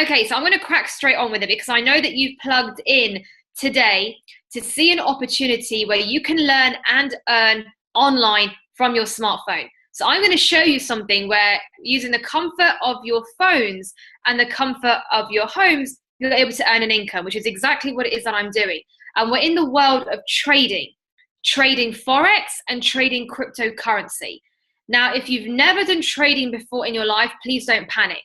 Okay, so I'm going to crack straight on with it because I know that you've plugged in today to see an opportunity where you can learn and earn online from your smartphone. So I'm going to show you something where using the comfort of your phones and the comfort of your homes, you're able to earn an income, which is exactly what it is that I'm doing. And we're in the world of trading Forex and trading cryptocurrency. Now, if you've never done trading before in your life, please don't panic.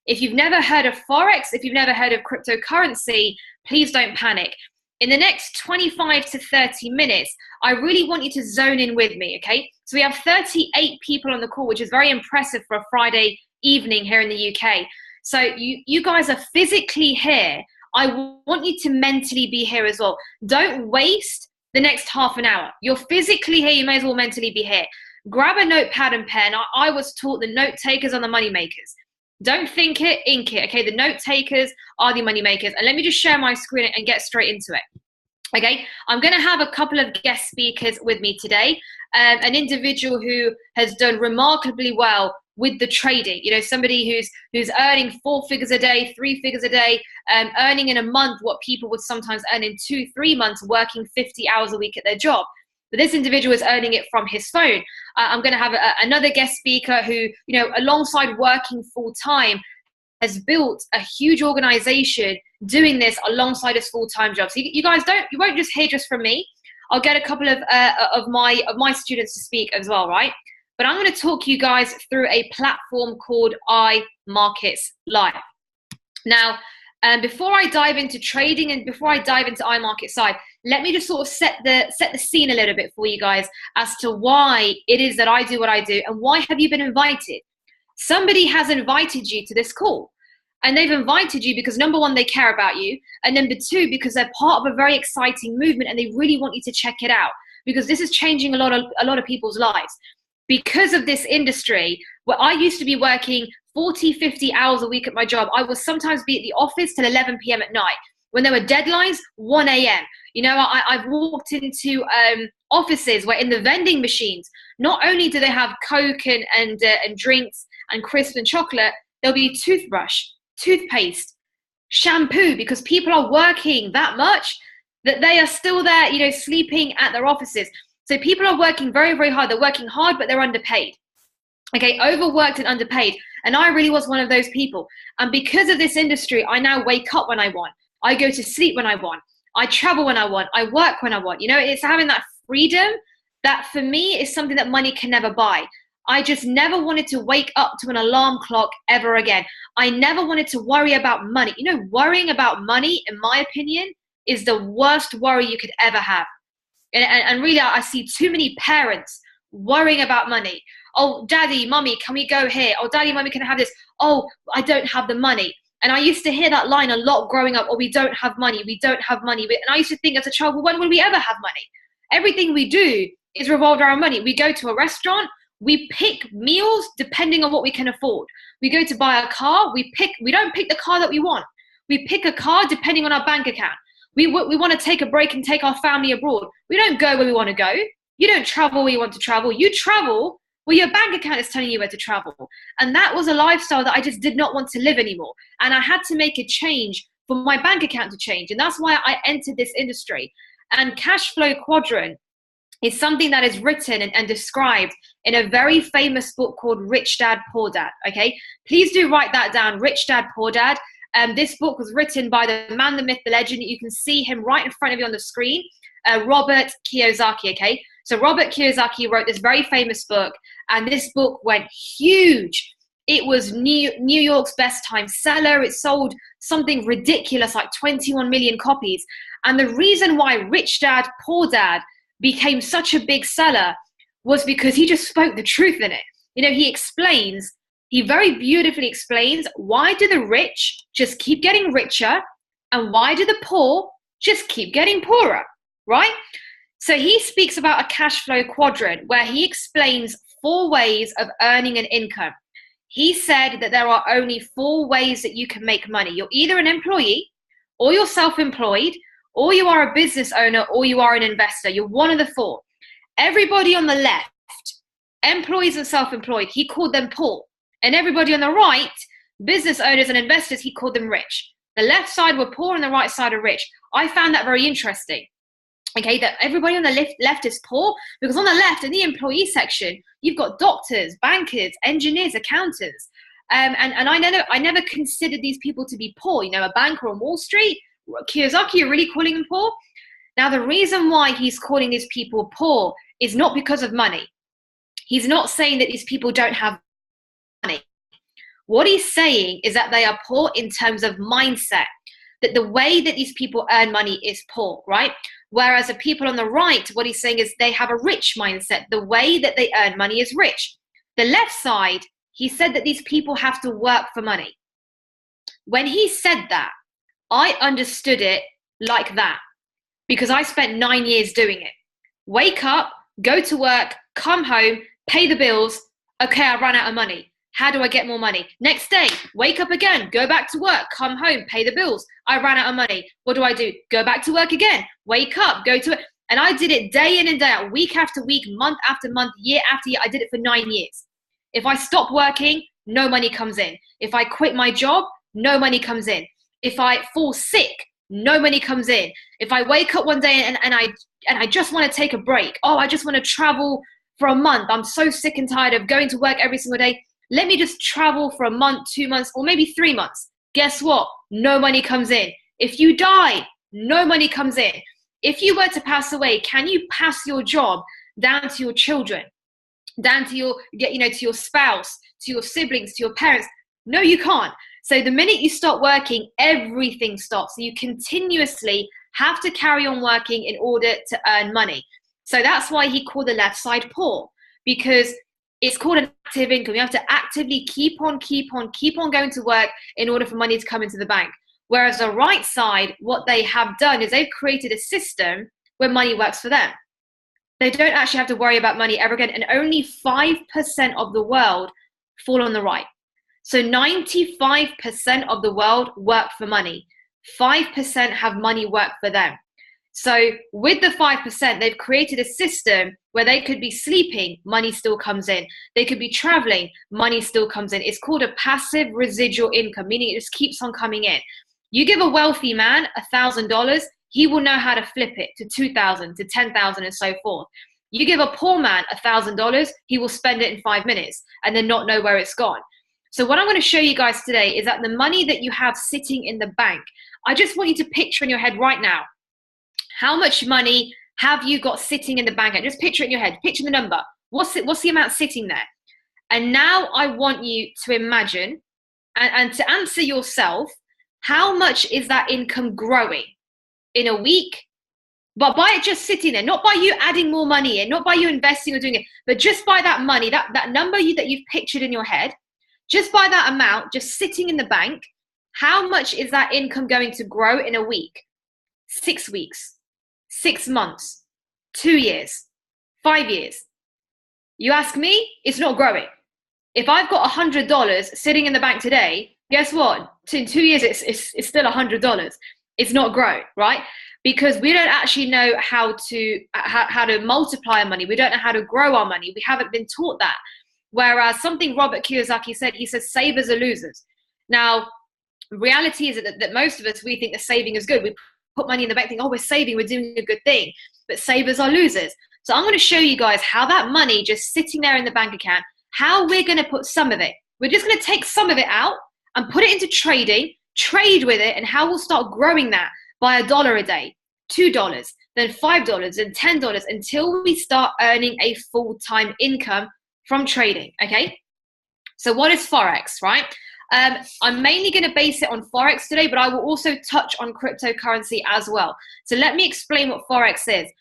If you've never heard of Forex, if you've never heard of cryptocurrency, please don't panic. In the next 25 to 30 minutes, I really want you to zone in with me, okay? So we have 38 people on the call, which is very impressive for a Friday evening here in the UK. So you guys are physically here. I want you to mentally be here as well. Don't waste the next half an hour. You're physically here, you may as well mentally be here. Grab a notepad and pen. I was taught the note takers are the money makers. Don't think it, ink it. Okay, the note takers are the money makers. And let me just share my screen and get straight into it. Okay, I'm going to have a couple of guest speakers with me today. An individual who has done remarkably well with the trading. You know, somebody who's earning 4 figures a day, 3 figures a day, earning in a month what people would sometimes earn in 2-3 months, working 50 hours a week at their job. But this individual is earning it from his phone. I'm going to have another guest speaker who, you know, alongside working full time, has built a huge organization doing this alongside his full-time job. So you guys you won't just hear just from me. I'll get a couple of my students to speak as well, right? But I'm going to talk you guys through a platform called iMarkets Live. Now, before I dive into trading and before I dive into iMarkets Live, let me just sort of set the scene a little bit for you guys as to why it is that I do what I do and why have you been invited. Somebody has invited you to this call, and they've invited you because number one, they care about you, and number two, because they're part of a very exciting movement and they really want you to check it out because this is changing a lot of people's lives. Because of this industry, where I used to be working 40, 50 hours a week at my job, I would sometimes be at the office till 11 p.m. at night. When there were deadlines, 1 a.m. You know, I've walked into offices where in the vending machines, not only do they have Coke and drinks and crisps and chocolate, there'll be toothbrush, toothpaste, shampoo, because people are working that much that they are still there, you know, sleeping at their offices. So people are working very, very hard. They're working hard, but they're underpaid. Okay, overworked and underpaid. And I really was one of those people. And because of this industry, I now wake up when I want. I go to sleep when I want. I travel when I want. I work when I want. You know, it's having that freedom that for me is something that money can never buy. I just never wanted to wake up to an alarm clock ever again. I never wanted to worry about money. You know, worrying about money, in my opinion, is the worst worry you could ever have. And really, I see too many parents worrying about money. Oh, daddy, mommy, can we go here? Oh, daddy, mommy, can I have this? Oh, I don't have the money. And I used to hear that line a lot growing up. Oh, we don't have money. We don't have money. And I used to think as a child, well, when will we ever have money? Everything we do is revolved around money. We go to a restaurant. We pick meals depending on what we can afford. We go to buy a car. We don't pick the car that we want. We pick a car depending on our bank account. We want to take a break and take our family abroad. We don't go where we want to go. You don't travel where you want to travel. You travel where your bank account is telling you where to travel. And that was a lifestyle that I just did not want to live anymore. And I had to make a change for my bank account to change. And that's why I entered this industry. And cash flow quadrant is something that is written and described in a very famous book called Rich Dad, Poor Dad. Okay, please do write that down, Rich Dad, Poor Dad. This book was written by the man, the myth, the legend. You can see him right in front of you on the screen, Robert Kiyosaki, okay? So Robert Kiyosaki wrote this very famous book, and this book went huge. It was New York's best time seller. It sold something ridiculous, like 21 million copies. And the reason why Rich Dad, Poor Dad became such a big seller was because he just spoke the truth in it. You know, he very beautifully explains, why do the rich just keep getting richer and why do the poor just keep getting poorer, right? So he speaks about a cash flow quadrant where he explains 4 ways of earning an income. He said that there are only 4 ways that you can make money. You're either an employee, or you're self-employed, or you are a business owner, or you are an investor. You're one of the 4. Everybody on the left, employees and self-employed, he called them poor. And everybody on the right, business owners and investors, he called them rich. The left side were poor and the right side are rich. I found that very interesting. Okay, that everybody on the left is poor, because on the left, in the employee section, you've got doctors, bankers, engineers, accountants. And I never considered these people to be poor. You know, a banker on Wall Street, Kiyosaki, you're really calling him poor? Now, the reason why he's calling these people poor is not because of money. He's not saying that these people don't have money. What he's saying is that they are poor in terms of mindset, that the way that these people earn money is poor, right? Whereas the people on the right, what he's saying is they have a rich mindset. The way that they earn money is rich. The left side, he said that these people have to work for money. When he said that, I understood it like that, because I spent 9 years doing it. Wake up, go to work, come home, pay the bills. Okay, I ran out of money. How do I get more money? Next day, wake up again, go back to work, come home, pay the bills. I ran out of money. What do? Go back to work again, wake up, go to it. And I did it day in and day out, week after week, month after month, year after year. I did it for 9 years. If I stop working, no money comes in. If I quit my job, no money comes in. If I fall sick, no money comes in. If I wake up one day and I just want to take a break, oh, I just want to travel for a month. I'm so sick and tired of going to work every single day. Let me just travel for a month, 2 months, or maybe 3 months. Guess what? No money comes in. If you die, no money comes in. If you were to pass away, can you pass your job down to your children, down to to your spouse, to your siblings, to your parents? No, you can't. So the minute you stop working, everything stops. So you continuously have to carry on working in order to earn money. So that's why he called the left side poor, because it's called an active income. You have to actively keep on going to work in order for money to come into the bank. Whereas the right side, what they have done is they've created a system where money works for them. They don't actually have to worry about money ever again. And only 5% of the world fall on the right. So 95% of the world work for money. 5% have money work for them. So with the 5%, they've created a system where they could be sleeping, money still comes in. They could be traveling, money still comes in. It's called a passive residual income, meaning it just keeps on coming in. You give a wealthy man $1,000, he will know how to flip it to 2,000, to 10,000, and so forth. You give a poor man $1,000, he will spend it in 5 minutes and then not know where it's gone. So what I'm going to show you guys today is that the money that you have sitting in the bank, I just want you to picture in your head right now, how much money have you got sitting in the bank? And just picture it in your head, picture the number. What's the amount sitting there? And now I want you to imagine and to answer yourself, how much is that income growing in a week? But by it just sitting there, not by you adding more money in, not by you investing or doing it, but just by that money, that number that you've pictured in your head, just by that amount, just sitting in the bank, how much is that income going to grow in a week? 6 weeks, 6 months, 2 years, 5 years? You ask me, it's not growing. If I've got $100 sitting in the bank today, guess what? In 2 years, it's still $100. It's not growing, right? Because we don't actually know how to multiply our money. We don't know how to grow our money. We haven't been taught that. Whereas something Robert Kiyosaki said, he says, savers are losers. Now, reality is that most of us, we think that saving is good. We put money in the bank, think, oh, we're saving, we're doing a good thing. But savers are losers. So I'm going to show you guys how that money just sitting there in the bank account, how we're going to put some of it. We're just going to take some of it out and put it into trading, trade with it, and how we'll start growing that by $1 a day, $2, then $5, and $10 until we start earning a full-time income from trading, okay? So what is Forex, right? I'm mainly going to base it on Forex today, but I will also touch on cryptocurrency as well. So let me explain what Forex is.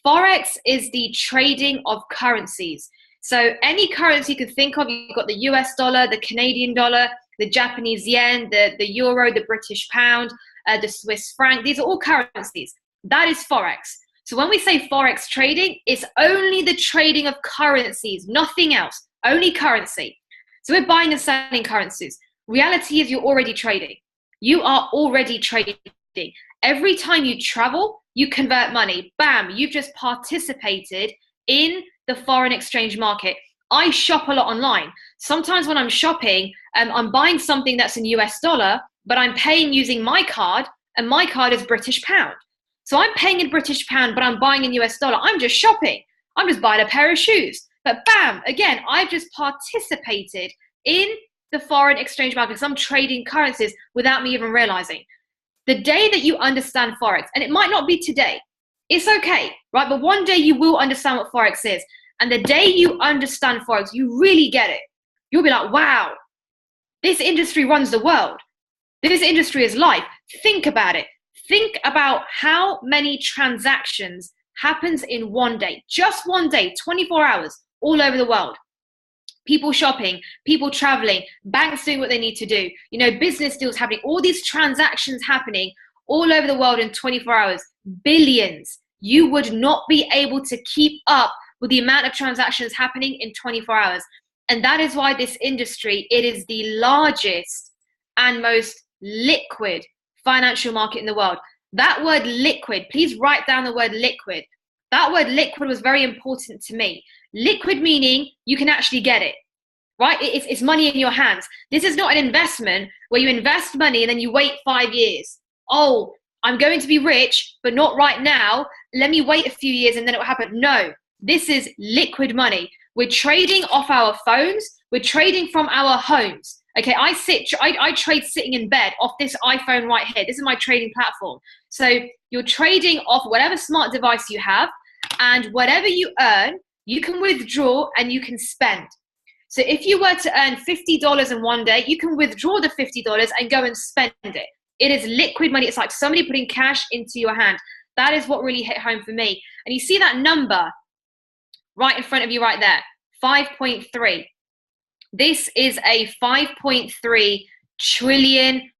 Forex is the trading of currencies. So any currency you can think of, you've got the US dollar, the Canadian dollar, the Japanese yen, the euro, the British pound, the Swiss franc. These are all currencies. That is Forex. So when we say Forex trading, it's only the trading of currencies, nothing else, only currency. So we're buying and selling currencies. Reality is you're already trading. You are already trading. Every time you travel, you convert money. Bam, you've just participated in the foreign exchange market. I shop a lot online. Sometimes when I'm shopping, I'm buying something that's in US dollar, but I'm paying using my card, and my card is British pound. So I'm paying in British pound, but I'm buying in US dollar. I'm just shopping. I'm just buying a pair of shoes. But bam, again, I've just participated in the foreign exchange market because I'm trading currencies without me even realizing. The day that you understand Forex, and it might not be today, it's okay, right? But one day you will understand what Forex is. And the day you understand Forex, you really get it. You'll be like, wow, this industry runs the world. This industry is life. Think about it. Think about how many transactions happens in one day, just one day, 24 hours, all over the world. People shopping, people traveling, banks doing what they need to do, business deals happening, all these transactions happening all over the world in 24 hours, billions. You would not be able to keep up with the amount of transactions happening in 24 hours. And that is why this industry, it is the largest and most liquid financial market in the world. That word liquid, please write down the word liquid. That word liquid was very important to me. Liquid meaning you can actually get it, right? It's money in your hands. This is not an investment where you invest money and then you wait 5 years. Oh, I'm going to be rich, but not right now. Let me wait a few years and then it will happen. No, this is liquid money. We're trading off our phones. We're trading from our homes. Okay, I trade sitting in bed off this iPhone right here. This is my trading platform. So you're trading off whatever smart device you have, and whatever you earn, you can withdraw and you can spend. So if you were to earn $50 in one day, you can withdraw the $50 and go and spend it. It is liquid money. It's like somebody putting cash into your hand. That is what really hit home for me. And you see that number right in front of you right there, 5.3. This is a $5.3 trillion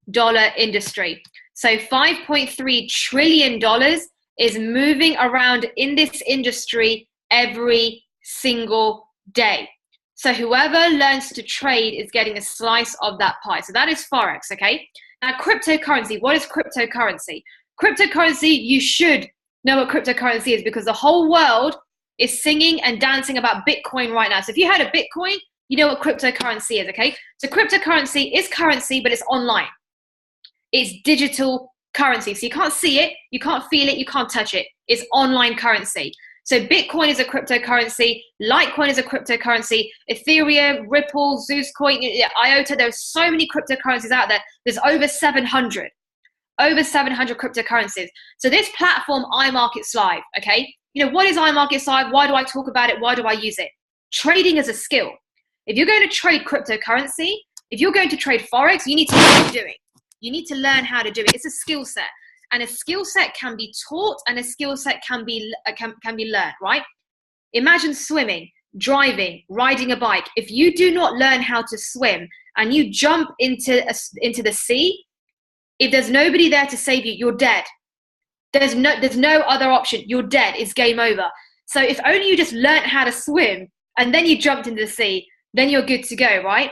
industry. So $5.3 trillion is moving around in this industry every single day. So whoever learns to trade is getting a slice of that pie. So that is Forex, okay? Now, cryptocurrency. What is cryptocurrency? Cryptocurrency, you should know what cryptocurrency is because the whole world is singing and dancing about Bitcoin right now. So if you heard of Bitcoin, you know what cryptocurrency is, okay? So cryptocurrency is currency, but it's online. It's digital currency. So you can't see it, you can't feel it, you can't touch it. It's online currency. So Bitcoin is a cryptocurrency, Litecoin is a cryptocurrency, Ethereum, Ripple, Zeuscoin, IOTA, there's so many cryptocurrencies out there. There's over 700 cryptocurrencies. So this platform, iMarkets Live, okay? What is iMarkets Live? Why do I talk about it? Why do I use it? Trading is a skill. If you're going to trade cryptocurrency, if you're going to trade Forex, you need to know what you're doing. You need to learn how to do it. It's a skill set. And a skill set can be taught and a skill set can be learned, right? Imagine swimming, driving, riding a bike. If you do not learn how to swim and you jump into the sea, if there's nobody there to save you, you're dead. There's no other option. You're dead. It's game over. So if only you just learned how to swim and then you jumped into the sea, then you're good to go, right?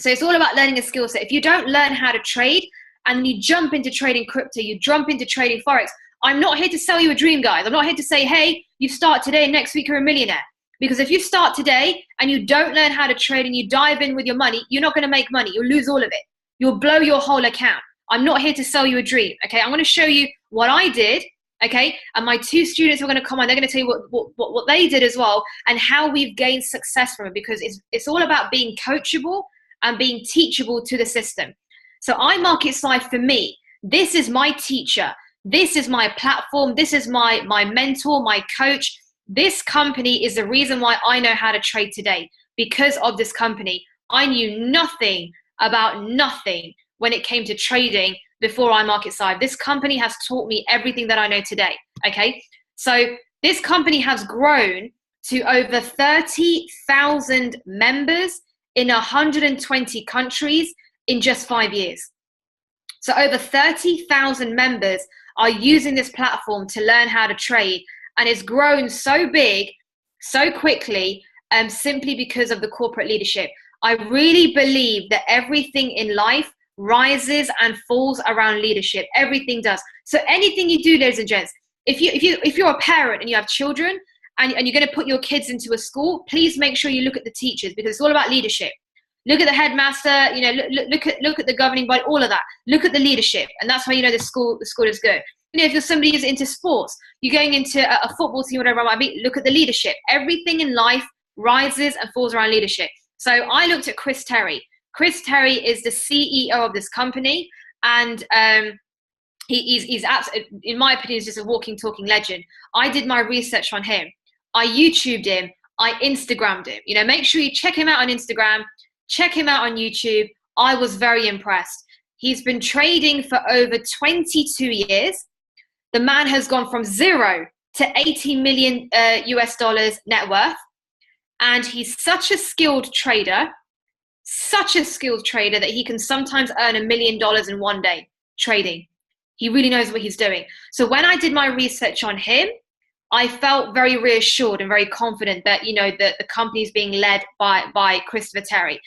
So it's all about learning a skill set. If you don't learn how to trade and then you jump into trading crypto, you jump into trading Forex, I'm not here to sell you a dream, guys. I'm not here to say, hey, you start today and next week you're a millionaire. Because if you start today and you don't learn how to trade and you dive in with your money, you're not going to make money. You'll lose all of it. You'll blow your whole account. I'm not here to sell you a dream, okay? I'm going to show you what I did, okay? And my two students are going to come on. They're going to tell you what they did as well and how we've gained success from it, because it's all about being coachable and being teachable to the system. So iMarkets Live, for me, this is my teacher. This is my platform. This is my mentor, my coach. This company is the reason why I know how to trade today. Because of this company, I knew nothing about nothing when it came to trading before iMarkets Live. This company has taught me everything that I know today, okay? So this company has grown to over 30,000 members in 120 countries in just 5 years. So over 30,000 members are using this platform to learn how to trade, and it's grown so big, so quickly, simply because of the corporate leadership. I really believe that everything in life rises and falls around leadership. Everything does. So anything you do, ladies and gents, if you're a parent and you have children and you're going to put your kids into a school, please make sure you look at the teachers, because it's all about leadership. Look at the headmaster, look at the governing body, all of that. Look at the leadership, and that's how you know the school is good. If you're somebody who's into sports, you're going into a football team, whatever it might be, look at the leadership. Everything in life rises and falls around leadership. So I looked at Chris Terry. Chris Terry is the CEO of this company, and he's absolutely, in my opinion, he's just a walking, talking legend. I did my research on him. I YouTubed him. I Instagrammed him. Make sure you check him out on Instagram. Check him out on YouTube. I was very impressed. He's been trading for over 22 years. The man has gone from 0 to 80 million US dollars net worth. And he's such a skilled trader that he can sometimes earn $1 million in one day trading. He really knows what he's doing. So when I did my research on him, I felt very reassured and very confident that, that the company is being led by Christopher Terry.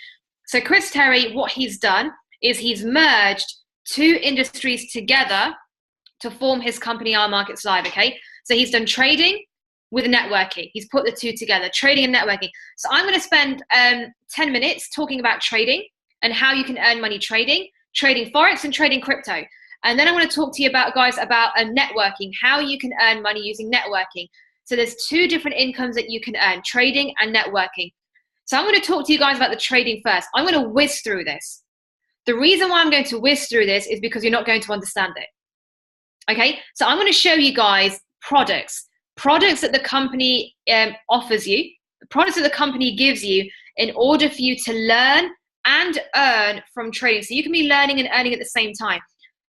So Chris Terry, what he's done is he's merged two industries together to form his company, Our Markets Live, okay? So he's done trading with networking. He's put the two together, trading and networking. So I'm going to spend 10 minutes talking about trading and how you can earn money trading Forex and trading crypto. And then I want to talk to you about networking, how you can earn money using networking. So there's two different incomes that you can earn, trading and networking. So I'm going to talk to you guys about the trading first. I'm going to whiz through this. The reason why I'm going to whiz through this is because you're not going to understand it. Okay, so I'm going to show you guys products that the company offers you, products that the company gives you in order for you to learn and earn from trading. So you can be learning and earning at the same time.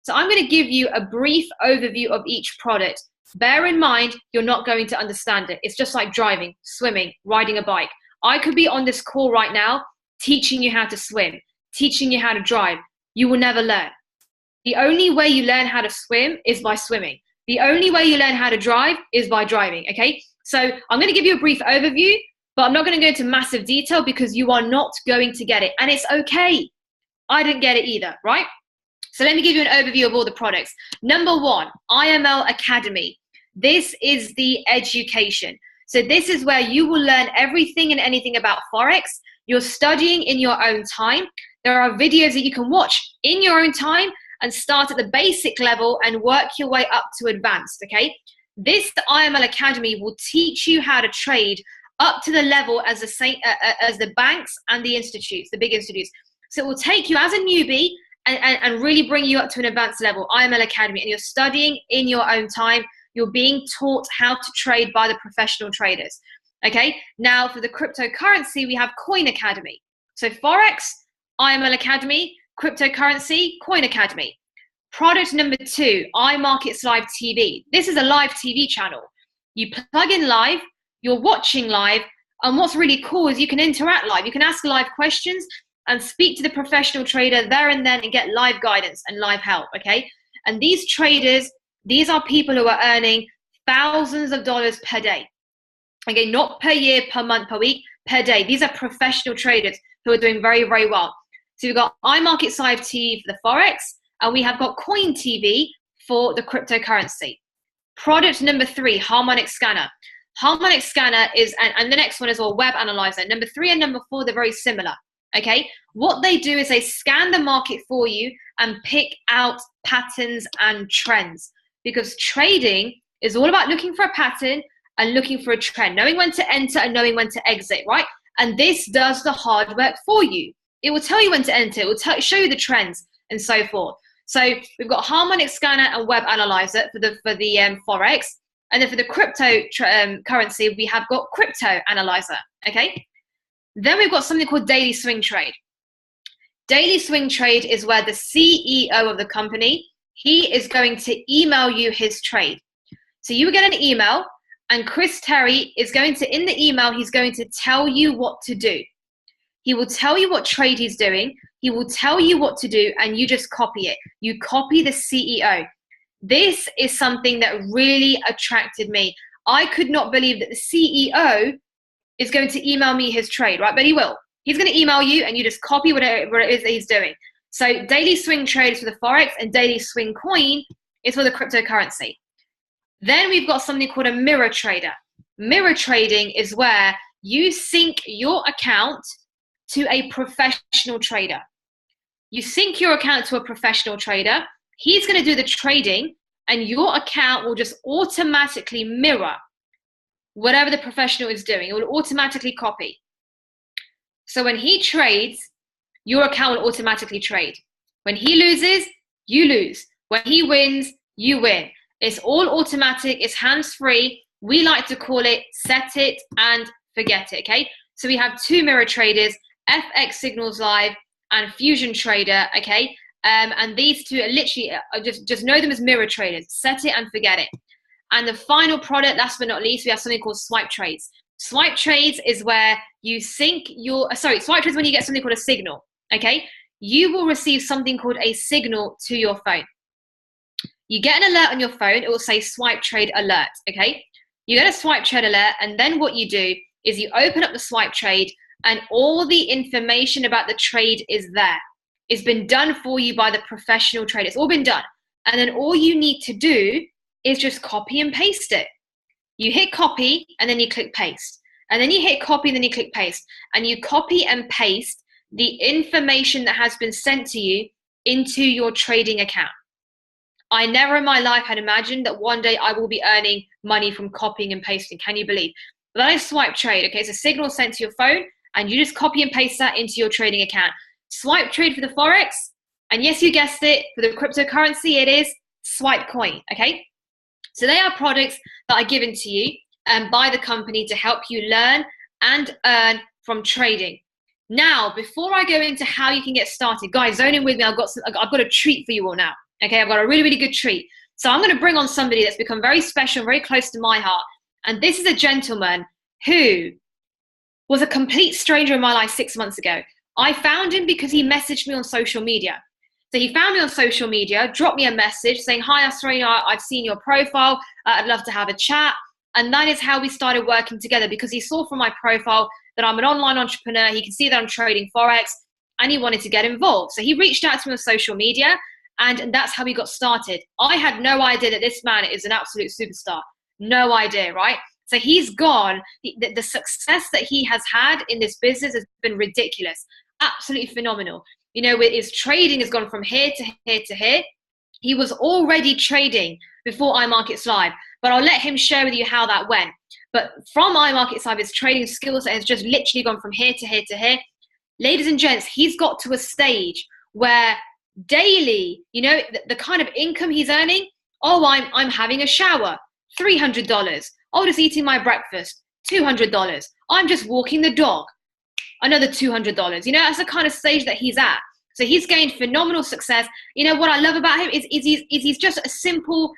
So I'm going to give you a brief overview of each product. Bear in mind, you're not going to understand it. It's just like driving, swimming, riding a bike. I could be on this call right now teaching you how to swim, teaching you how to drive. You will never learn. The only way you learn how to swim is by swimming. The only way you learn how to drive is by driving, okay? So I'm going to give you a brief overview, but I'm not going to go into massive detail because you are not going to get it. And it's okay. I didn't get it either, right? So let me give you an overview of all the products. Number one, IML Academy. This is the education. So this is where you will learn everything and anything about Forex. You're studying in your own time. There are videos that you can watch in your own time and start at the basic level and work your way up to advanced, okay? This IML Academy will teach you how to trade up to the level as the banks and the institutes, the big institutes. So it will take you as a newbie and really bring you up to an advanced level, IML Academy, and you're studying in your own time. You're being taught how to trade by the professional traders, okay? Now for the cryptocurrency, we have Coin Academy. So Forex, IML Academy, cryptocurrency, Coin Academy. Product number two, iMarkets Live TV. This is a live TV channel. You plug in live, you're watching live, and what's really cool is you can interact live. You can ask live questions and speak to the professional trader there and then and get live guidance and live help, okay? And these traders, these are people who are earning thousands of dollars per day. Okay, not per year, per month, per week, per day. These are professional traders who are doing very, very well. So we've got iMarkets Live TV for the Forex, and we have got Coin TV for the cryptocurrency. Product number three, Harmonic Scanner. Harmonic Scanner is, and the next one is our Web Analyzer. Number three and number four, they're very similar. Okay, what they do is they scan the market for you and pick out patterns and trends, because trading is all about looking for a pattern and looking for a trend, knowing when to enter and knowing when to exit, right? And this does the hard work for you. It will tell you when to enter, it will show you the trends and so forth. So we've got Harmonic Scanner and Web Analyzer for the Forex, and then for the cryptocurrency, we have got Crypto Analyzer, okay? Then we've got something called Daily Swing Trade. Daily Swing Trade is where the CEO of the company, he is going to email you his trade. So you will get an email, and Chris Terry is going to, in the email, he's going to tell you what to do. He will tell you what trade he's doing. He will tell you what to do, and you just copy it. You copy the CEO. This is something that really attracted me. I could not believe that the CEO is going to email me his trade, right? But he will. He's going to email you, and you just copy whatever it is that he's doing. So Daily Swing Trade is for the Forex, and Daily Swing Coin is for the cryptocurrency. Then we've got something called a mirror trader. Mirror trading is where you sync your account to a professional trader. You sync your account to a professional trader. He's going to do the trading, and your account will just automatically mirror whatever the professional is doing. It will automatically copy. So when he trades, your account will automatically trade. When he loses, you lose. When he wins, you win. It's all automatic. It's hands-free. We like to call it set it and forget it, okay? So we have two mirror traders, FX Signals Live and Fusion Trader, okay? And these two are literally, just know them as mirror traders. Set it and forget it. And the final product, last but not least, we have something called swipe trades. Swipe trades is where you sync your, swipe trades is when you get something called a signal, okay? You will receive something called a signal to your phone. You get an alert on your phone, it will say swipe trade alert, okay? You get a swipe trade alert, and then what you do is you open up the swipe trade, and all the information about the trade is there. It's been done for you by the professional trader. It's all been done. And then all you need to do is just copy and paste it. You hit copy, and then you click paste. And then you hit copy, and then you click paste. And you copy and paste the information that has been sent to you into your trading account. I never in my life had imagined that one day I will be earning money from copying and pasting. Can you believe? But that is swipe trade, okay? It's a signal sent to your phone, and you just copy and paste that into your trading account. Swipe trade for the Forex, and yes, you guessed it, for the cryptocurrency, it is swipe coin, okay? So they are products that are given to you by the company to help you learn and earn from trading. Now, before I go into how you can get started, guys, zone in with me. I've got a treat for you all now. Okay, I've got a really, really good treat. So I'm going to bring on somebody that's become very special, very close to my heart. And this is a gentleman who was a complete stranger in my life 6 months ago. I found him because he messaged me on social media. So he found me on social media, dropped me a message saying, "Hi, Asra, I've seen your profile. I'd love to have a chat." And that is how we started working together, because he saw from my profile that I'm an online entrepreneur. He can see that I'm trading Forex, and he wanted to get involved. So he reached out to me on social media, and that's how we got started. I had no idea that this man is an absolute superstar. No idea, right? So he's gone. The success that he has had in this business has been ridiculous. Absolutely phenomenal. You know, his trading has gone from here to here to here. He was already trading before iMarkets Live, but I'll let him share with you how that went. But from iMarkets Live, his trading skill set has just literally gone from here to here to here. Ladies and gents, he's got to a stage where daily, you know, the kind of income he's earning, I'm having a shower, $300. Oh, just eating my breakfast, $200. I'm just walking the dog, another $200. You know, that's the kind of stage that he's at. So he's gained phenomenal success. You know, what I love about him is he's just a simple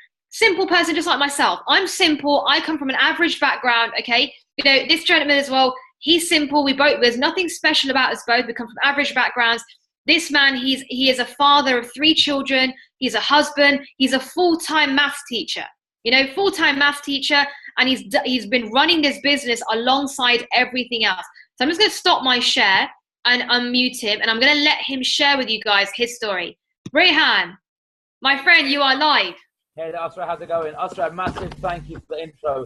person, just like myself. I'm simple. I come from an average background, okay? You know, this gentleman as well, he's simple. There's nothing special about us both. We come from average backgrounds. This man, he is a father of 3 children. He's a husband. He's a full-time maths teacher. You know, full-time maths teacher, and he's been running this business alongside everything else. So I'm just going to stop my share and unmute him, and I'm going to let him share with you guys his story. Rehan, my friend, you are live. Hey, Asra, how's it going? Asra, massive thank you for the intro.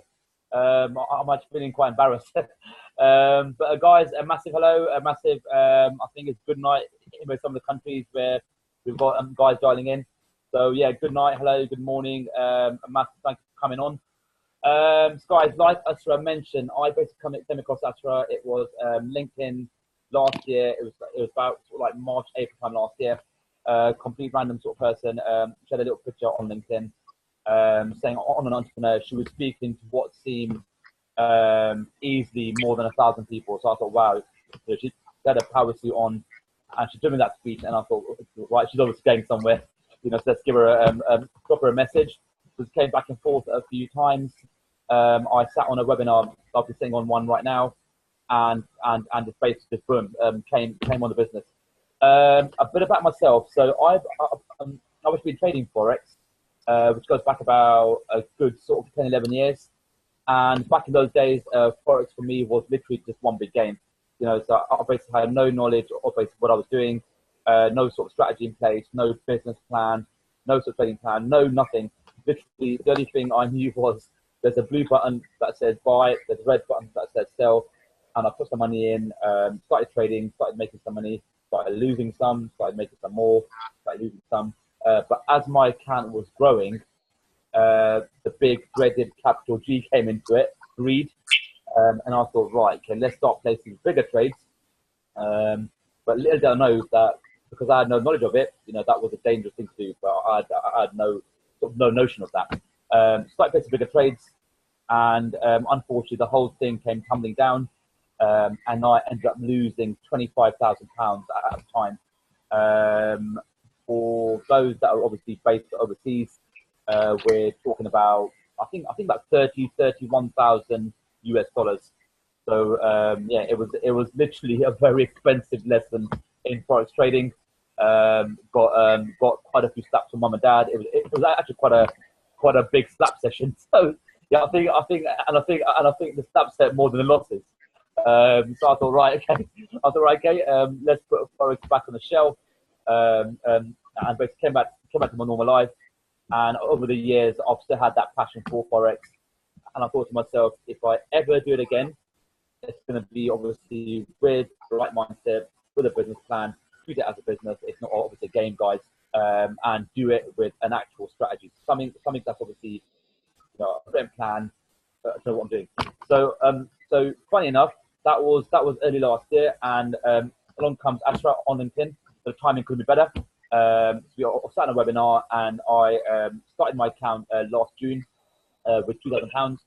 I'm actually feeling quite embarrassed. But guys, a massive hello, a massive, I think it's good night in some of the countries where we've got guys dialing in. So yeah, good night, hello, good morning. A massive thank you for coming on. So guys, like Asra mentioned, I basically came across Asra. It was LinkedIn last year. It was about sort of like March, April time last year. Complete random sort of person. She had a little picture on LinkedIn saying on an entrepreneur. She was speaking to what seemed easily more than 1,000 people. So I thought, wow, you know, she had a power suit on, and she's doing that speech, and I thought, right, she's obviously going somewhere. You know, so let's give her drop her a message. So came back and forth a few times. I sat on a webinar. I'll be sitting on one right now, and the face just boom came on the business. A bit about myself. So I've always been trading Forex, which goes back about a good sort of 10, 11 years. And back in those days, Forex for me was literally just one big game. You know, so I basically had no knowledge of basically what I was doing, no sort of strategy in place, no business plan, no sort of trading plan, no nothing. Literally, the only thing I knew was There's a blue button that says buy. There's a red button that says sell. And I put some money in, started trading, started making some money, started losing some, started making some more, started losing some. But as my account was growing, the big dreaded capital G came into it, greed. And I thought, right, okay, let's start placing bigger trades. But little did I know that because I had no knowledge of it, that was a dangerous thing to do. But I had no notion of that. Started placing bigger trades, and unfortunately, the whole thing came tumbling down. And I ended up losing £25,000 at the time. For those that are obviously based overseas, we're talking about I think about 31,000 US dollars. So yeah, it was literally a very expensive lesson in forex trading. Got quite a few slaps from mum and dad. It was actually quite a big slap session. So yeah, I think the slaps hurt more than the losses. So I thought, right, okay. Let's put forex back on the shelf, and basically came back to my normal life. And over the years, I've still had that passion for forex. And I thought to myself, if I ever do it again, it's going to be obviously with the right mindset, with a business plan. Treat it as a business. It's not obviously a game, guys. And do it with an actual strategy. Something that's obviously a written plan. To know what I'm doing. So funny enough, that was early last year, and along comes Asra on LinkedIn. The timing could be better. So we sat on a webinar, and I started my account last June with £2,000,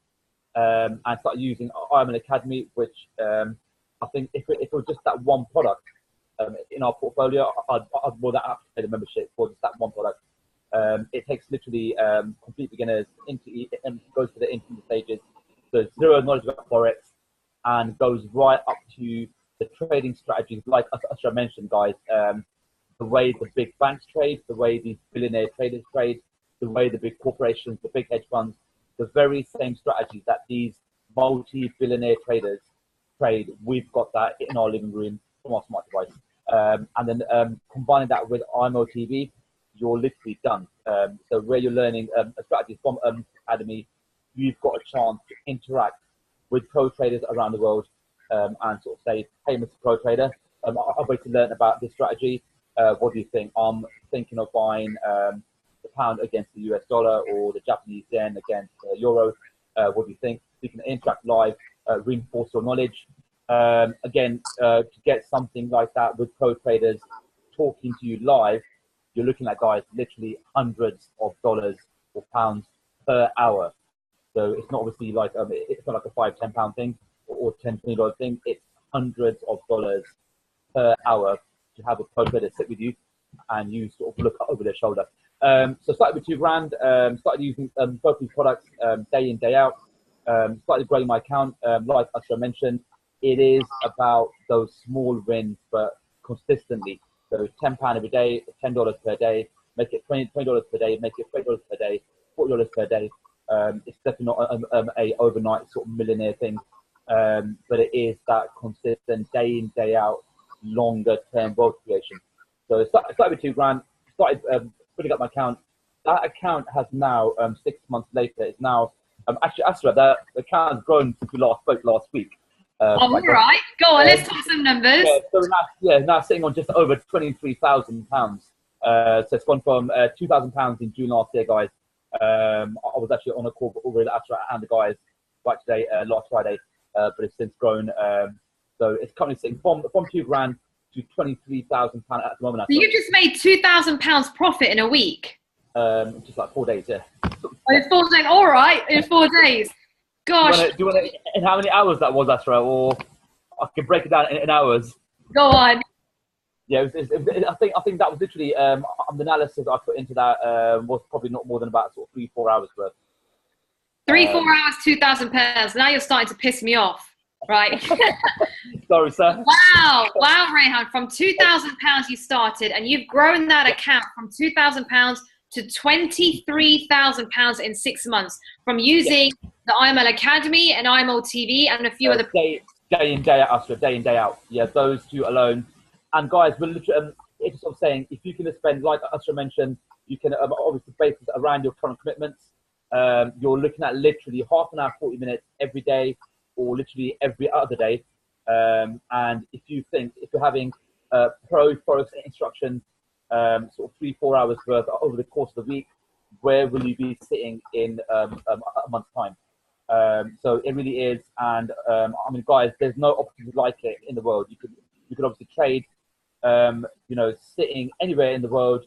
and started using Ardy and Academy, which I think if it was just that one product in our portfolio, I'd more than happy to pay the membership for just that one product. It takes literally complete beginners and goes to the intermediate stages, so zero knowledge about forex, and goes right up to the trading strategies, like Asra mentioned, guys. The way the big banks trade, the way these billionaire traders trade, the way the big corporations, the big hedge funds, the very same strategies that these multi-billionaire traders trade, we've got that in our living room from our smart device. And then combining that with IMO TV, you're literally done. So where you're learning a strategy from Academy, you've got a chance to interact with pro traders around the world, and sort of say, hey, Mr. Pro Trader, I've already learned about this strategy. What do you think? I'm thinking of buying the pound against the US dollar or the Japanese yen against the euro. What do you think? You can interact live, reinforce your knowledge. Again, to get something like that with pro traders talking to you live, you're looking at, guys, literally hundreds of dollars or pounds per hour. So it's not obviously like it's not like a £5-10 thing or $10-20 thing. It's hundreds of dollars per hour to have a pro trader sit with you and you sort of look over their shoulder. So started with £2,000, started using both these products day in, day out. Started growing my account. Like Asra mentioned, it is about those small wins, but consistently. So £10 every day, $10 per day, make it $20 per day, make it $20 per day, $40 per day. It's definitely not a overnight sort of millionaire thing, but it is that consistent day in, day out, longer term wealth creation. So it started with £2,000, started putting up my account. That account has now 6 months later, it's now actually, Asra, the account has grown since we last spoke last week. All right, go on, let's talk some numbers. Yeah, so now sitting on just over £23,000. So it's gone from £2,000 in June last year, guys. I was actually on a call with Asra and the guys right today, last Friday, but it's since grown. So it's currently sitting from £2,000 to £23,000 at the moment. So you just made £2,000 profit in a week? Just like 4 days, yeah. In 4 days, all right, in 4 days. Gosh. Do you want to, in how many hours that was, Asra, or I can break it down in hours? Go on. Yeah, I think that was literally the analysis I put into that was probably not more than about sort of 3-4 hours worth. 3-4 hours, £2,000. Now you're starting to piss me off, right? Sorry, sir. Wow, Rehan. From £2,000 you started, and you've grown that account from £2,000 to £23,000 in 6 months from using the IML Academy and IML TV and a few other. Day in, day out, Asra, day in, day out. Yeah, those two alone. And guys, we're literally, it's sort of saying, if you can spend, like Asra mentioned, you can obviously base it around your current commitments. you're looking at literally half an hour, 40 minutes every day, or literally every other day. And if you're having forex instructions, sort of 3-4 hours worth over the course of the week, where will you be sitting in a month's time? So it really is. And I mean, guys, there's no opportunity like it in the world. You could obviously trade, sitting anywhere in the world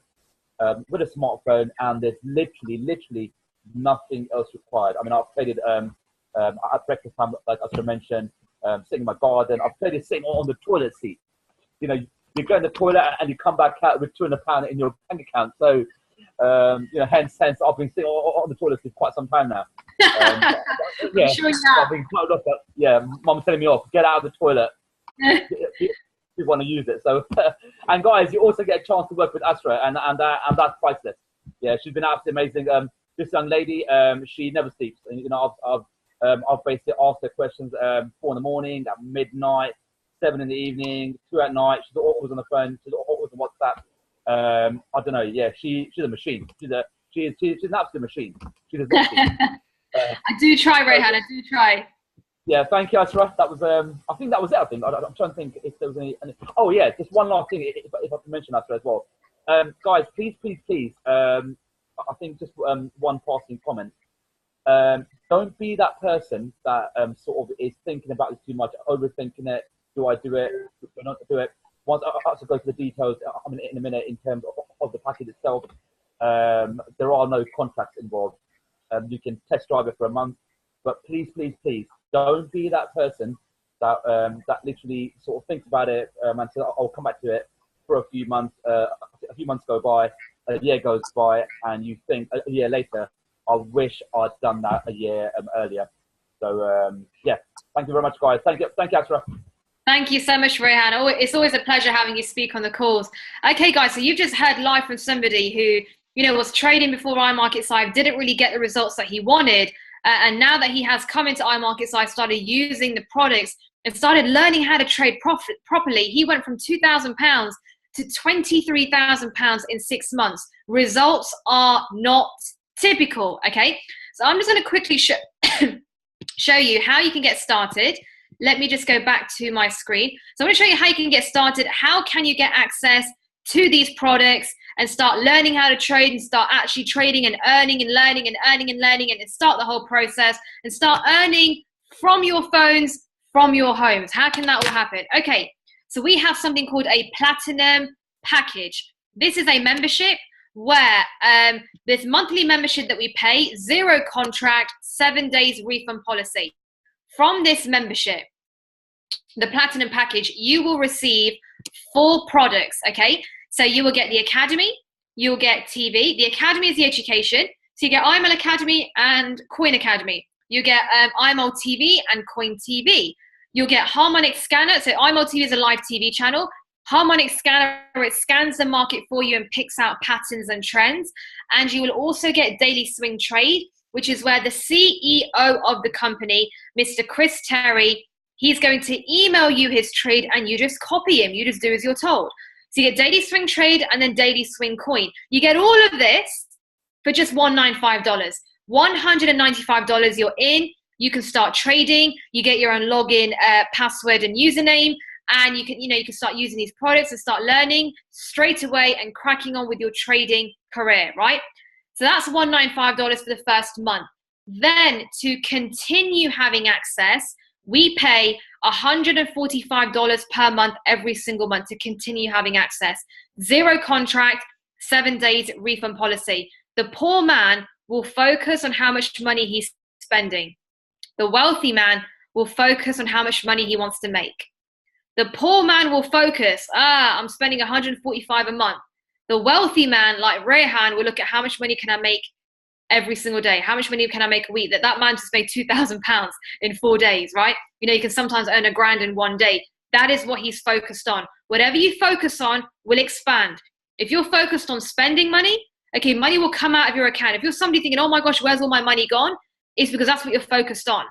with a smartphone, and there's literally nothing else required. I mean, I've traded at breakfast time, like I mentioned, sitting in my garden. I've traded sitting on the toilet seat. You know, you go in the toilet and you come back out with £200 in your bank account. So, hence, I've been sitting on the toilet seat quite some time now. Yeah, sure I've been told off. Yeah, Mum's telling me off. Get out of the toilet. You want to use it. So, and guys, you also get a chance to work with Asra, and that's priceless. Yeah, she's been absolutely amazing. This young lady, she never sleeps. And, I've basically asked her questions 4 in the morning, at midnight, 7 in the evening, 2 at night. She's always on the phone. She's always on WhatsApp. I don't know. Yeah, she's a machine. She's an absolute machine. She does not sleep. I do try, Rehan. I do try. Yeah, thank you, Asra. That was, I think that was it. I think I'm trying to think if there was any. Oh yeah, just one last thing, if I can mention Asra as well. Guys, please. I think just one passing comment. Don't be that person that sort of is thinking about this too much, overthinking it. Do I do it? Do I not do it? Once I have to go to the details, in a minute in terms of the package itself. There are no contracts involved. You can test drive it for a month, but please, don't be that person that that literally sort of thinks about it and says, "I'll come back to it" for a few months. A few months go by, a year goes by, and you think a year later, "I wish I'd done that a year earlier." So yeah, thank you very much, guys. Thank you, Asra. Thank you so much, Rehan. It's always a pleasure having you speak on the calls. Okay, guys, so you've just heard live from somebody who, was trading before iMarketSight, didn't really get the results that he wanted. And now that he has come into iMarketSight, started using the products and started learning how to trade properly, he went from £2,000 to £23,000 in 6 months. Results are not typical, okay? So I'm just going to quickly show you how you can get started. Let me just go back to my screen. So I'm going to show you how you can get started. How can you get access to these products and start learning how to trade and start actually trading and earning and learning and earning and learning and start the whole process and start earning from your phones, from your homes. How can that all happen? Okay, so we have something called a platinum package. This is a membership where this monthly membership that we pay, 0 contract, 7 days refund policy. From this membership, the platinum package, you will receive 4 products, okay? So you will get the Academy, you'll get TV. The Academy is the education. So you get IML Academy and Coin Academy. You get IML TV and Coin TV. You'll get Harmonic Scanner. So IML TV is a live TV channel. Harmonic Scanner, it scans the market for you and picks out patterns and trends. And you will also get Daily Swing Trade, which is where the CEO of the company, Mr. Chris Terry, he's going to email you his trade and you just copy him. You just do as you're told. So you get Daily Swing Trade and then Daily Swing Coin. You get all of this for just $195. $195, you're in. You can start trading. You get your own login, password, and username. And you can start using these products and start learning straight away and cracking on with your trading career, right? So that's $195 for the first month. Then to continue having access, we pay $145 per month every single month to continue having access. 0 contract, 7 days refund policy. The poor man will focus on how much money he's spending. The wealthy man will focus on how much money he wants to make. The poor man will focus, I'm spending $145 a month. The wealthy man, like Rehan, will look at how much money can I make every single day? How much money can I make a week? That man just made £2,000 in 4 days, right? You can sometimes earn $1,000 in 1 day. That is what he's focused on. Whatever you focus on will expand. If you're focused on spending money, okay, money will come out of your account. If you're somebody thinking, oh my gosh, where's all my money gone? It's because that's what you're focused on.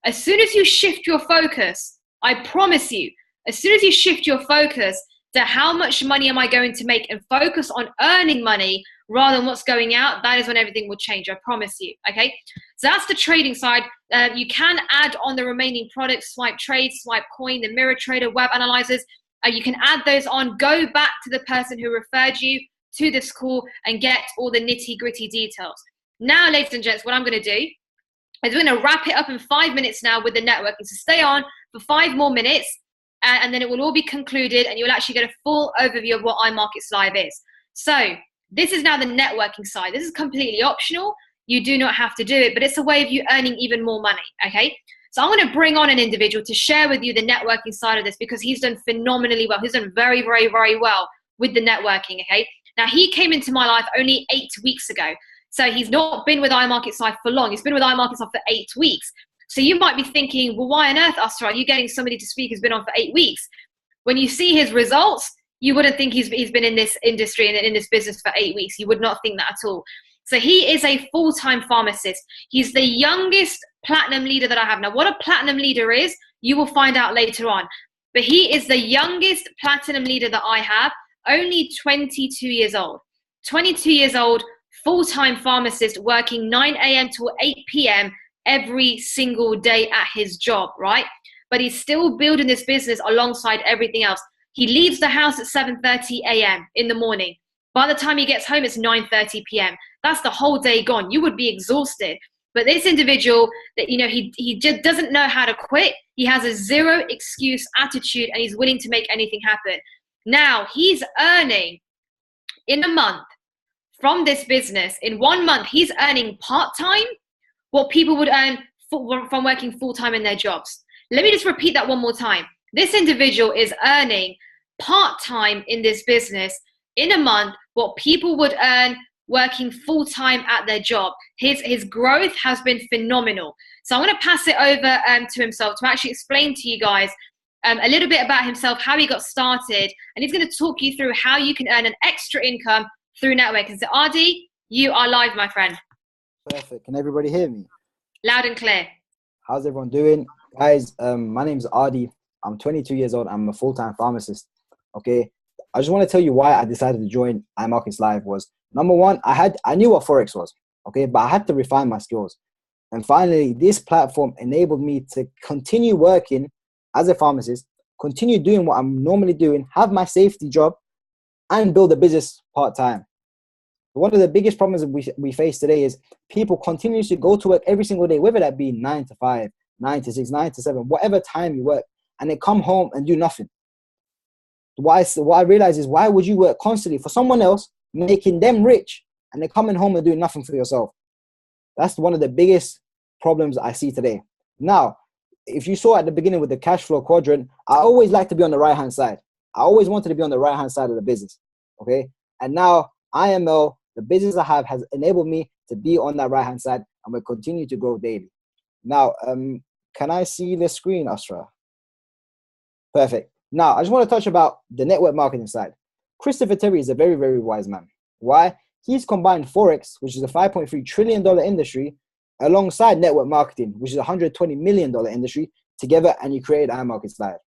As soon as you shift your focus, I promise you, as soon as you shift your focus to how much money am I going to make and focus on earning money rather than what's going out, that is when everything will change. I promise you. Okay. So that's the trading side. You can add on the remaining products, Swipe Trade, Swipe Coin, the Mirror Trader, web analyzers. You can add those on. Go back to the person who referred you to this call and get all the nitty gritty details. Now, ladies and gents, what I'm going to do is we're going to wrap it up in 5 minutes now with the networking. So stay on for 5 more minutes, and then it will all be concluded, and you'll actually get a full overview of what iMarkets Live is. So this is now the networking side. This is completely optional. You do not have to do it, but it's a way of you earning even more money, okay? So I'm going to bring on an individual to share with you the networking side of this, because he's done phenomenally well. He's done very, very, very well with the networking, okay? Now, he came into my life only 8 weeks ago. So he's not been with iMarkets Live for long. He's been with iMarkets Live for 8 weeks. So you might be thinking, well, why on earth, Asra, are you getting somebody to speak who's been on for 8 weeks? When you see his results, you wouldn't think he's been in this industry and in this business for 8 weeks. You would not think that at all. So he is a full-time pharmacist. He's the youngest platinum leader that I have. Now, what a platinum leader is, you will find out later on. But he is the youngest platinum leader that I have, only 22 years old. 22 years old, full-time pharmacist, working 9 a.m. to 8 p.m. every single day at his job, right? But he's still building this business alongside everything else. He leaves the house at 7:30 a.m. in the morning. By the time he gets home, it's 9:30 p.m. That's the whole day gone. You would be exhausted. But this individual, that he just doesn't know how to quit. He has a zero excuse attitude, and he's willing to make anything happen. Now, he's earning in a month from this business. In 1 month, he's earning part-time what people would earn from working full-time in their jobs. Let me just repeat that one more time. This individual is earning part-time in this business in a month what people would earn working full-time at their job. His growth has been phenomenal. So I'm going to pass it over to himself to actually explain to you guys a little bit about himself, how he got started, and he's going to talk you through how you can earn an extra income through networking. So Ardy, you are live, my friend. Perfect. Can everybody hear me? Loud and clear. How's everyone doing? Guys, my name's Ardy. I'm 22 years old. I'm a full-time pharmacist. Okay. I just want to tell you why I decided to join iMarkets Live was, number one, I knew what Forex was. Okay. But I had to refine my skills. And finally, this platform enabled me to continue working as a pharmacist, continue doing what I'm normally doing, have my safety job, and build a business part-time. One of the biggest problems we face today is people continuously go to work every single day, whether that be 9 to 5, 9 to 6, 9 to 7, whatever time you work, and they come home and do nothing. What I realize is, why would you work constantly for someone else, making them rich, and they're coming home and doing nothing for yourself? That's one of the biggest problems I see today. Now, if you saw at the beginning with the cash flow quadrant, I always like to be on the right-hand side. I always wanted to be on the right-hand side of the business, okay? And now IML, the business I have, has enabled me to be on that right-hand side, and will continue to grow daily. Now, can I see the screen, Asra? Perfect. Now, I just want to touch about the network marketing side. Christopher Terry is a very, very wise man. Why? He's combined Forex, which is a $5.3 trillion industry, alongside network marketing, which is a $120 million industry, together, and you create iMarkets Live.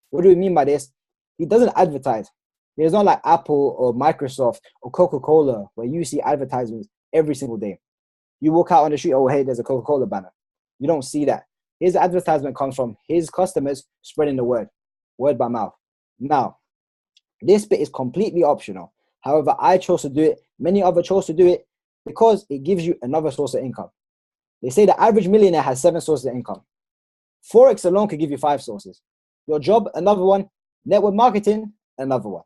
What do we mean by this? He doesn't advertise. It's not like Apple or Microsoft or Coca-Cola, where you see advertisements every single day. You walk out on the street, oh, hey, there's a Coca-Cola banner. You don't see that. His advertisement comes from his customers spreading the word by mouth. Now, this bit is completely optional. However, I chose to do it. Many others chose to do it because it gives you another source of income. They say the average millionaire has 7 sources of income. Forex alone could give you 5 sources. Your job, another one. Network marketing, another one.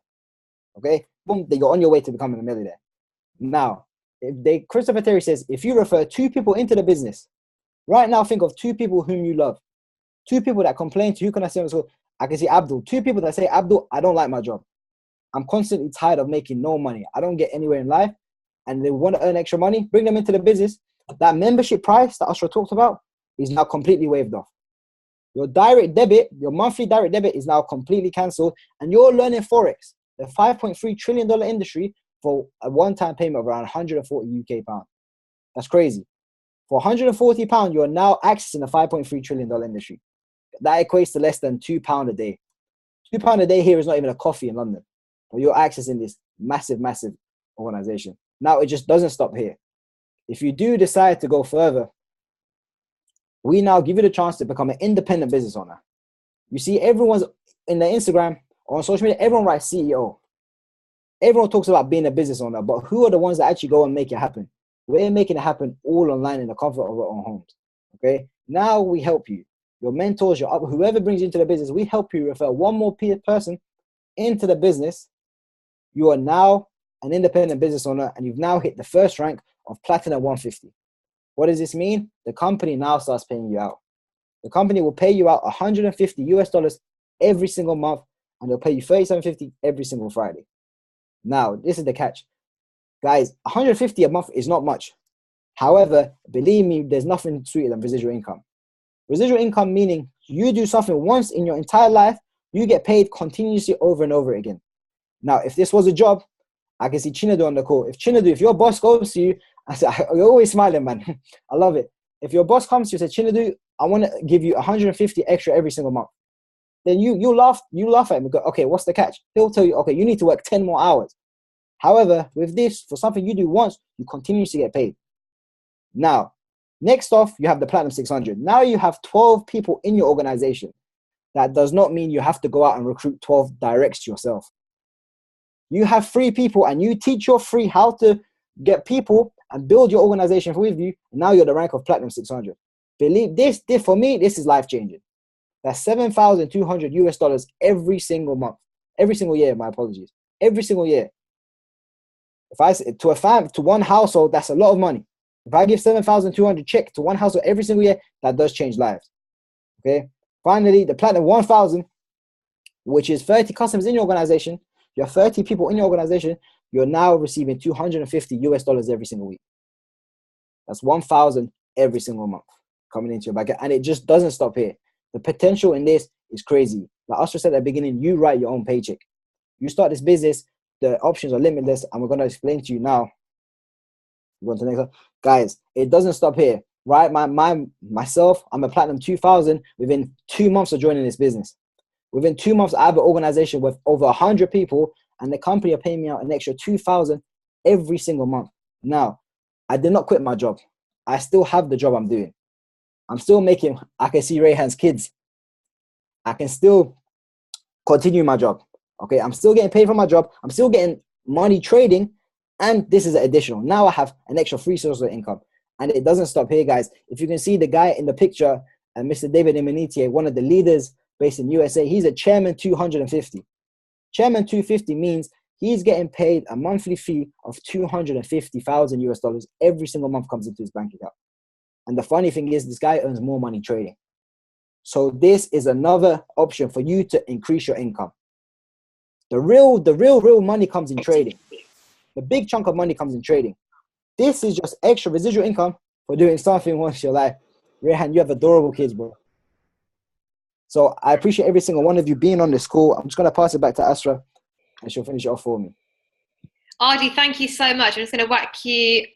Okay? Boom, you're on your way to becoming a millionaire. Now, Christopher Terry says, if you refer 2 people into the business, right now think of 2 people whom you love. 2 people that complain to you. Who can I say? I can see Abdul. 2 people that say, Abdul, I don't like my job. I'm constantly tired of making no money. I don't get anywhere in life. And they want to earn extra money. Bring them into the business. That membership price that Asra talked about is now completely waived off. Your direct debit, your monthly direct debit is now completely cancelled. And you're learning Forex, the $5.3 trillion industry, for a one-time payment of around 140 UK pounds. That's crazy. For 140 pounds, you're now accessing a $5.3 trillion industry. That equates to less than £2 a day. £2 a day here is not even a coffee in London. But you're accessing this massive, massive organization. Now, it just doesn't stop here. If you do decide to go further, we now give you the chance to become an independent business owner. You see, everyone's in their Instagram or on social media, everyone writes CEO. Everyone talks about being a business owner, but who are the ones that actually go and make it happen? We're making it happen all online in the comfort of our own homes. Okay. Now we help you. Your mentors, whoever brings you into the business, we help you refer one more person into the business. You are now an independent business owner, and you've now hit the first rank of Platinum 150. What does this mean? The company now starts paying you out. The company will pay you out $150 every single month, and they'll pay you $37.50 every single Friday. Now, this is the catch. Guys, $150 a month is not much. However, believe me, there's nothing sweeter than residual income. Residual income meaning you do something once in your entire life, you get paid continuously over and over again. Now, if this was a job, I can see Chinadu on the call. If your boss goes to you, you're always smiling, man. I love it. If your boss comes to you and says, Chinadu, I want to give you 150 extra every single month. Then you laugh at him and go, okay, what's the catch? He'll tell you, okay, you need to work 10 more hours. However, with this, for something you do once, you continuously get paid. Now, next off, you have the Platinum 600. Now you have 12 people in your organization. That does not mean you have to go out and recruit 12 directs yourself. You have 3 people and you teach your 3 how to get people and build your organization with you. Now you're the rank of Platinum 600. Believe this for me, this is life changing. That's $7,200 every single month, every single year. My apologies, every single year. If I to one household, that's a lot of money. If I give 7,200 check to one household every single year, that does change lives. Okay. Finally, the Platinum 1,000, which is 30 customers in your organization. You have 30 people in your organization. You're now receiving $250 every single week. That's 1,000 every single month coming into your bank, and it just doesn't stop here. The potential in this is crazy. Like Asra said at the beginning, you write your own paycheck. You start this business, the options are limitless, and we're going to explain to you now. You want to next one? Guys, it doesn't stop here, right? Myself, I'm a Platinum 2,000 within 2 months of joining this business. Within 2 months, I have an organization with over 100 people, and the company are paying me out an extra 2,000 every single month. Now, I did not quit my job. I still have the job I'm doing. I'm still making, I can see Rehan's kids. I can still continue my job. Okay, I'm still getting paid for my job. I'm still getting money trading, and this is additional. Now I have an extra 3 sources of income, and it doesn't stop here, guys. If you can see the guy in the picture, Mr. David Imanite, one of the leaders based in USA, he's a Chairman 250. Chairman 250 means he's getting paid a monthly fee of $250,000 every single month comes into his bank account. And the funny thing is, this guy earns more money trading. So this is another option for you to increase your income. The real money comes in trading. The big chunk of money comes in trading. This is just extra residual income for doing something once in your life. Rehan, you have adorable kids, bro. So I appreciate every single one of you being on this call. I'm just going to pass it back to Asra, and she'll finish it off for me. Ardy, thank you so much. I'm just going to whack you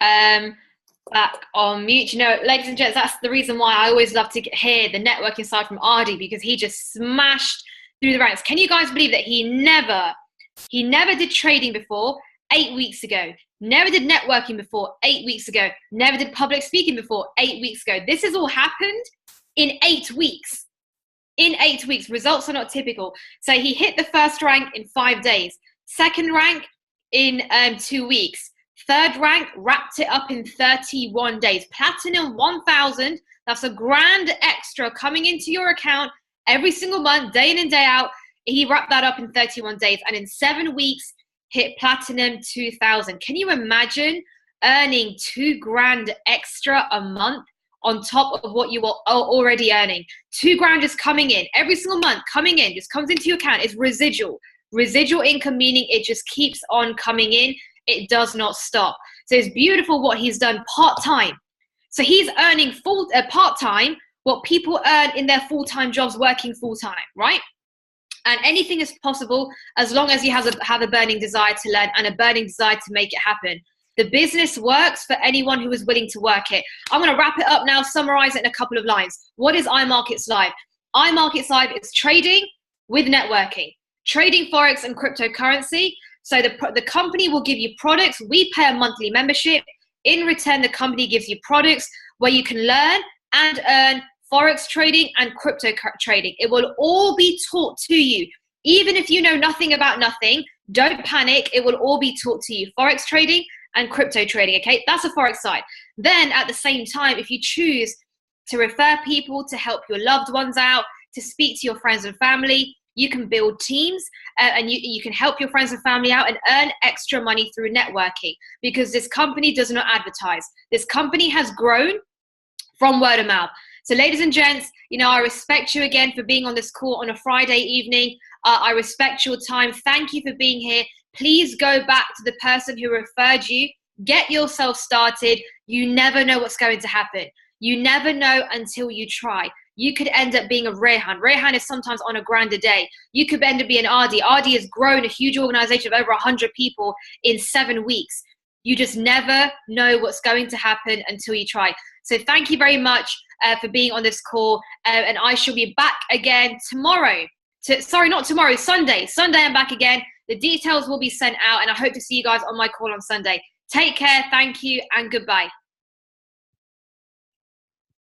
back on mute. You know, ladies and gents, that's the reason why I always love to hear the networking side from Ardy, because he just smashed through the ranks. Can you guys believe that he never did trading before 8 weeks ago? Never did networking before 8 weeks ago. Never did public speaking before 8 weeks ago. This has all happened in 8 weeks. In 8 weeks, results are not typical. So he hit the first rank in 5 days. Second rank in 2 weeks. Third rank, wrapped it up in 31 days. Platinum 1,000, that's a grand extra coming into your account every single month, day in and day out. He wrapped that up in 31 days. And in 7 weeks, hit Platinum 2,000. Can you imagine earning $2,000 extra a month on top of what you are already earning? $2,000 just coming in every single month, coming in, just comes into your account. It's residual income, meaning it just keeps on coming in. It does not stop. So it's beautiful what he's done part-time. So he's earning part-time what people earn in their full-time jobs working full-time, right? And anything is possible as long as you have a burning desire to learn and a burning desire to make it happen. The business works for anyone who is willing to work it. I'm going to wrap it up now, summarize it in a couple of lines. What is iMarkets Live? iMarkets Live is trading with networking. Trading Forex and cryptocurrency. So the company will give you products. We pay a monthly membership. In return, the company gives you products where you can learn and earn Forex trading and crypto trading. It will all be taught to you. Even if you know nothing about nothing, don't panic. It will all be taught to you. Forex trading and crypto trading, okay? That's the Forex side. Then at the same time, if you choose to refer people, to help your loved ones out, to speak to your friends and family, you can build teams and you can help your friends and family out and earn extra money through networking, because this company does not advertise. This company has grown from word of mouth. So ladies and gents, you know, I respect you again for being on this call on a Friday evening. I respect your time. Thank you for being here. Please go back to the person who referred you. Get yourself started. You never know what's going to happen. You never know until you try. You could end up being a Rehan. Rehan is sometimes on a grand a day. You could end up being Ardy. Ardy has grown a huge organization of over 100 people in 7 weeks. You just never know what's going to happen until you try. So thank you very much for being on this call. And I shall be back again tomorrow. Not tomorrow, Sunday. Sunday I'm back again. The details will be sent out and I hope to see you guys on my call on Sunday. Take care, thank you, and goodbye.